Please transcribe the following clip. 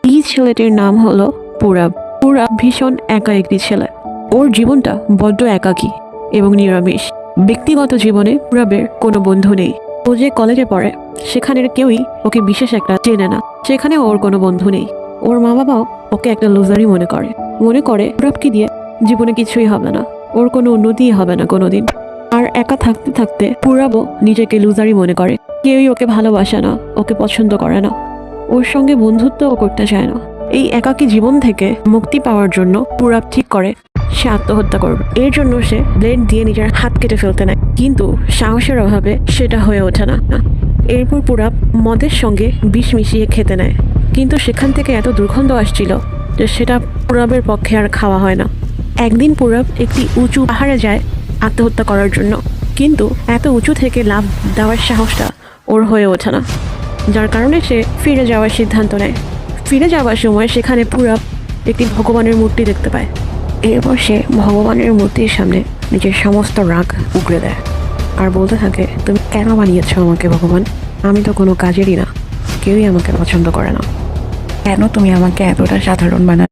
এই ছেলেটির নাম হলো পুরাব। পুরাব ভীষণ একা একটি ছেলে। ওর জীবনটা বড্ড একাকী এবং নিরামিষ। ব্যক্তিগত জীবনে পুরাবের কোনো বন্ধু নেই। ও যে কলেজে পড়ে সেখানের কেউই ওকে বিশেষ একটা চেনে না। সেখানে ওর কোনো বন্ধু নেই। ওর মা বাবাও ওকে একটা লুজারই মনে করে পুরাবকে দিয়ে জীবনে কিছুই হবে না, ওর কোনো উন্নতিই হবে না কোনোদিন। আর একা থাকতে থাকতে পুরাবও নিজেকে লুজারই মনে করে। কেউই ওকে ভালোবাসে না, ওকে পছন্দ করে না, ওর সঙ্গে বন্ধুত্বও করতে চায় না। এই একাকী জীবন থেকে মুক্তি পাওয়ার জন্য পুরাব ঠিক করে সে আত্মহত্যা করবে। এর জন্য সে ব্লেড দিয়ে নিজের হাত কেটে ফেলতে নেয়, কিন্তু সাহসের অভাবে সেটা হয়ে ওঠে না। এরপর পুরাব মদের সঙ্গে বিষ মিশিয়ে খেতে নেয়, কিন্তু সেখান থেকে এত দুর্গন্ধ আসছিল যে সেটা পুরাবের পক্ষে আর খাওয়া হয় না। একদিন পুরাব একটি উঁচু পাহাড়ে যায় আত্মহত্যা করার জন্য, কিন্তু এত উঁচু থেকে লাফ দেওয়ার সাহসটা ওর হয়ে ওঠে না, যার কারণে সে ফিরে যাওয়ার সিদ্ধান্ত নেয়। ফিরে যাওয়ার সময় সেখানে পুরাব একটি ভগবানের মূর্তি দেখতে পায়। এরপর সে ভগবানের মূর্তির সামনে নিজের সমস্ত রাগ উগড়ে দেয় আর বলতে থাকে, তুমি কেন বানিয়েছো আমাকে ভগবান? আমি তো কোনো কাজেরই না, কেউই আমাকে পছন্দ করে না। কেন তুমি আমাকে এতটা সাধারণ বানালে?